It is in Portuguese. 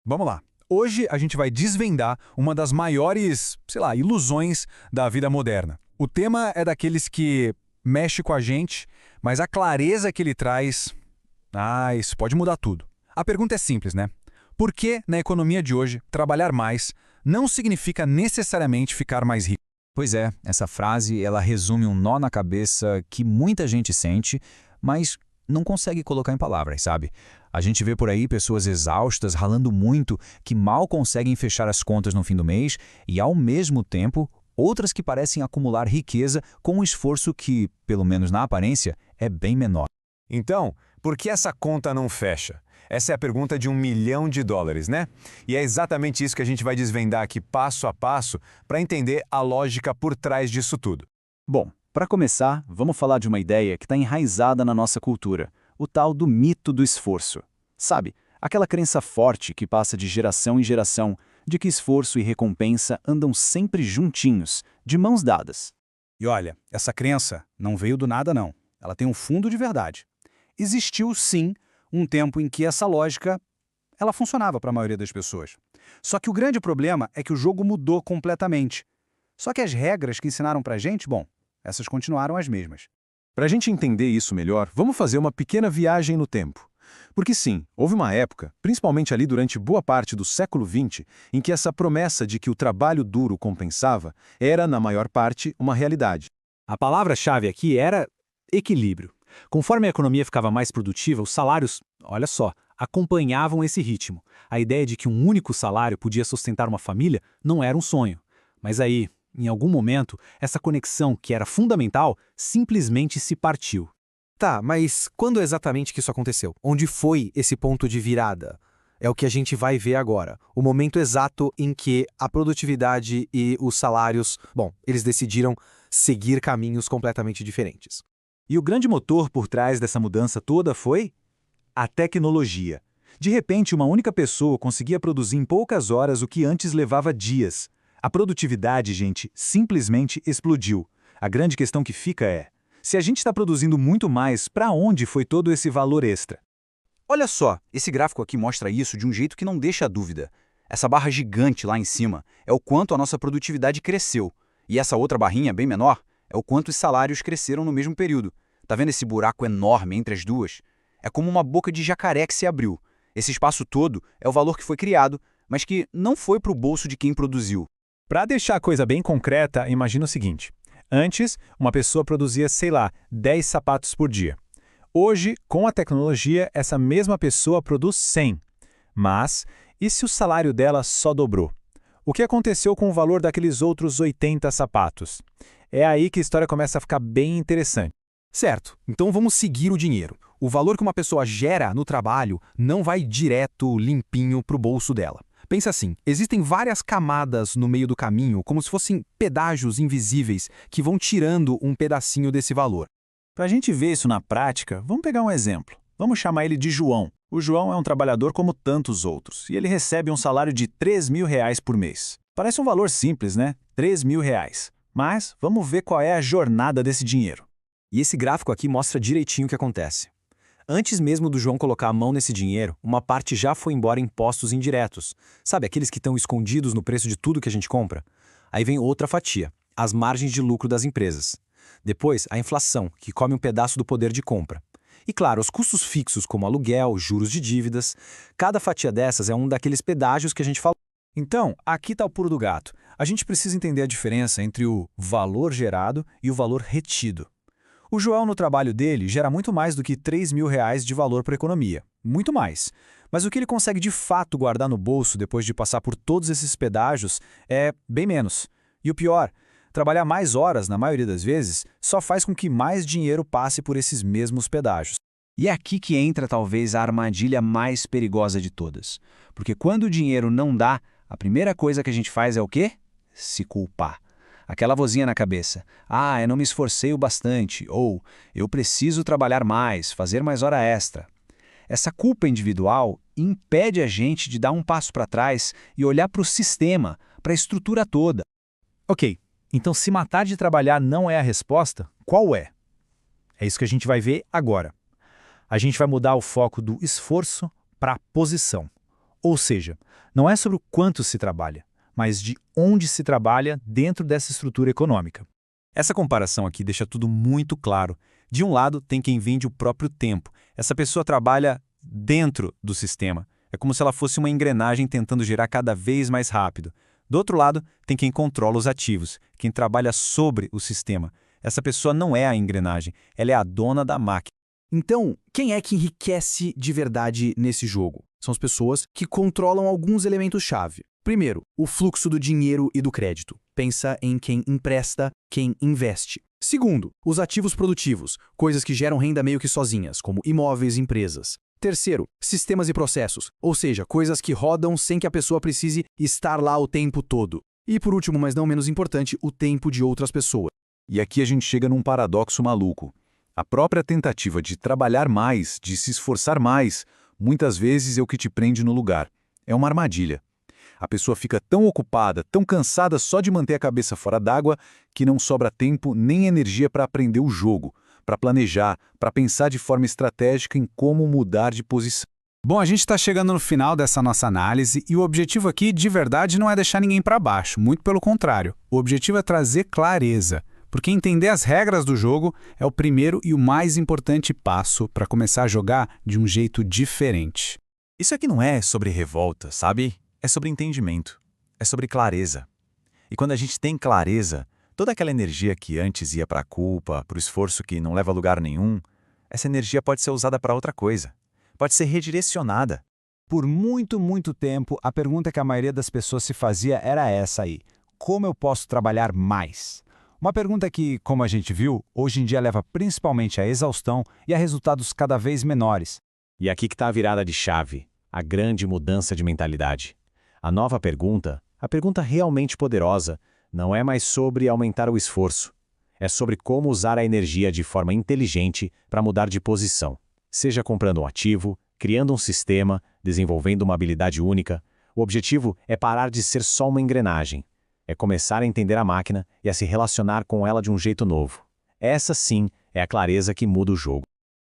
Vamos lá. Hoje a gente vai desvendar uma das maiores, ilusões da vida moderna. O tema é daqueles que mexe com a gente, mas a clareza que ele traz, isso pode mudar tudo. A pergunta é simples, né? Por que, na economia de hoje, trabalhar mais não significa necessariamente ficar mais rico? Pois é, essa frase ela resume um nó na cabeça que muita gente sente, mas não consegue colocar em palavras, sabe? A gente vê por aí pessoas exaustas, ralando muito, que mal conseguem fechar as contas no fim do mês e, ao mesmo tempo, outras que parecem acumular riqueza com um esforço que, pelo menos na aparência, é bem menor. Então, por que essa conta não fecha? Essa é a pergunta de $1 milhão, né? E é exatamente isso que a gente vai desvendar aqui passo a passo para entender a lógica por trás disso tudo. Bom, para começar, vamos falar de uma ideia que está enraizada na nossa cultura, o tal do mito do esforço. Sabe, aquela crença forte que passa de geração em geração, de que esforço e recompensa andam sempre juntinhos, de mãos dadas. E olha, essa crença não veio do nada não. Ela tem um fundo de verdade. Existiu, sim, um tempo em que essa lógica ela funcionava para a maioria das pessoas. Só que o grande problema é que o jogo mudou completamente. Só que as regras que ensinaram para a gente, essas continuaram as mesmas. Para a gente entender isso melhor, vamos fazer uma pequena viagem no tempo. Porque sim, houve uma época, principalmente ali durante boa parte do século XX, em que essa promessa de que o trabalho duro compensava era, na maior parte, uma realidade. A palavra-chave aqui era equilíbrio. Conforme a economia ficava mais produtiva, os salários, olha só, acompanhavam esse ritmo. A ideia de que um único salário podia sustentar uma família não era um sonho. Mas aí, em algum momento, essa conexão, que era fundamental, simplesmente se partiu. Tá, mas quando exatamente que isso aconteceu? Onde foi esse ponto de virada? É o que a gente vai ver agora. O momento exato em que a produtividade e os salários, eles decidiram seguir caminhos completamente diferentes. E o grande motor por trás dessa mudança toda foi a tecnologia. De repente, uma única pessoa conseguia produzir em poucas horas o que antes levava dias. A produtividade, gente, simplesmente explodiu. A grande questão que fica é, se a gente está produzindo muito mais, para onde foi todo esse valor extra? Olha só, esse gráfico aqui mostra isso de um jeito que não deixa dúvida. Essa barra gigante lá em cima é o quanto a nossa produtividade cresceu. E essa outra barrinha, bem menor, é o quanto os salários cresceram no mesmo período. Tá vendo esse buraco enorme entre as duas? É como uma boca de jacaré que se abriu. Esse espaço todo é o valor que foi criado, mas que não foi para o bolso de quem produziu. Para deixar a coisa bem concreta, imagina o seguinte. Antes, uma pessoa produzia, 10 sapatos por dia. Hoje, com a tecnologia, essa mesma pessoa produz 100. Mas, e se o salário dela só dobrou? O que aconteceu com o valor daqueles outros 80 sapatos? É aí que a história começa a ficar bem interessante. Certo, então vamos seguir o dinheiro. O valor que uma pessoa gera no trabalho não vai direto, limpinho, para o bolso dela. Pensa assim, existem várias camadas no meio do caminho, como se fossem pedágios invisíveis que vão tirando um pedacinho desse valor. Para a gente ver isso na prática, vamos pegar um exemplo. Vamos chamar ele de João. O João é um trabalhador como tantos outros, e ele recebe um salário de R$3.000 por mês. Parece um valor simples, né? R$3.000. Mas vamos ver qual é a jornada desse dinheiro. E esse gráfico aqui mostra direitinho o que acontece. Antes mesmo do João colocar a mão nesse dinheiro, uma parte já foi embora em impostos indiretos. Sabe, aqueles que estão escondidos no preço de tudo que a gente compra? Aí vem outra fatia, as margens de lucro das empresas. Depois, a inflação, que come um pedaço do poder de compra. E claro, os custos fixos, como aluguel, juros de dívidas. Cada fatia dessas é um daqueles pedágios que a gente falou. Então, aqui está o pulo do gato. A gente precisa entender a diferença entre o valor gerado e o valor retido. O João, no trabalho dele, gera muito mais do que R$3.000 de valor para a economia. Muito mais. Mas o que ele consegue de fato guardar no bolso depois de passar por todos esses pedágios é bem menos. E o pior, trabalhar mais horas, na maioria das vezes, só faz com que mais dinheiro passe por esses mesmos pedágios. E é aqui que entra talvez a armadilha mais perigosa de todas. Porque quando o dinheiro não dá, a primeira coisa que a gente faz é o quê? Se culpar. Aquela vozinha na cabeça, eu não me esforcei o bastante, ou eu preciso trabalhar mais, fazer mais hora extra. Essa culpa individual impede a gente de dar um passo para trás e olhar para o sistema, para a estrutura toda. Ok, então se matar de trabalhar não é a resposta, qual é? É isso que a gente vai ver agora. A gente vai mudar o foco do esforço para a posição. Ou seja, não é sobre o quanto se trabalha, mas de onde se trabalha dentro dessa estrutura econômica. Essa comparação aqui deixa tudo muito claro. De um lado, tem quem vende o próprio tempo. Essa pessoa trabalha dentro do sistema. É como se ela fosse uma engrenagem tentando girar cada vez mais rápido. Do outro lado, tem quem controla os ativos, quem trabalha sobre o sistema. Essa pessoa não é a engrenagem, ela é a dona da máquina. Então, quem é que enriquece de verdade nesse jogo? São as pessoas que controlam alguns elementos-chave. Primeiro, o fluxo do dinheiro e do crédito. Pensa em quem empresta, quem investe. Segundo, os ativos produtivos, coisas que geram renda meio que sozinhas, como imóveis e empresas. Terceiro, sistemas e processos, ou seja, coisas que rodam sem que a pessoa precise estar lá o tempo todo. E por último, mas não menos importante, o tempo de outras pessoas. E aqui a gente chega num paradoxo maluco. A própria tentativa de trabalhar mais, de se esforçar mais, muitas vezes é o que te prende no lugar. É uma armadilha. A pessoa fica tão ocupada, tão cansada só de manter a cabeça fora d'água, que não sobra tempo nem energia para aprender o jogo, para planejar, para pensar de forma estratégica em como mudar de posição. Bom, a gente está chegando no final dessa nossa análise e o objetivo aqui, de verdade, não é deixar ninguém para baixo, muito pelo contrário. O objetivo é trazer clareza, porque entender as regras do jogo é o primeiro e o mais importante passo para começar a jogar de um jeito diferente. Isso aqui não é sobre revolta, sabe? É sobre entendimento. É sobre clareza. E quando a gente tem clareza, toda aquela energia que antes ia para a culpa, para o esforço que não leva a lugar nenhum, essa energia pode ser usada para outra coisa. Pode ser redirecionada. Por muito tempo, a pergunta que a maioria das pessoas se fazia era essa aí: como eu posso trabalhar mais? Uma pergunta que, como a gente viu, hoje em dia leva principalmente à exaustão e a resultados cada vez menores. E aqui que está a virada de chave, a grande mudança de mentalidade. A nova pergunta, a pergunta realmente poderosa, não é mais sobre aumentar o esforço. É sobre como usar a energia de forma inteligente para mudar de posição. Seja comprando um ativo, criando um sistema, desenvolvendo uma habilidade única, o objetivo é parar de ser só uma engrenagem. É começar a entender a máquina e a se relacionar com ela de um jeito novo. Essa sim é a clareza que muda o jogo.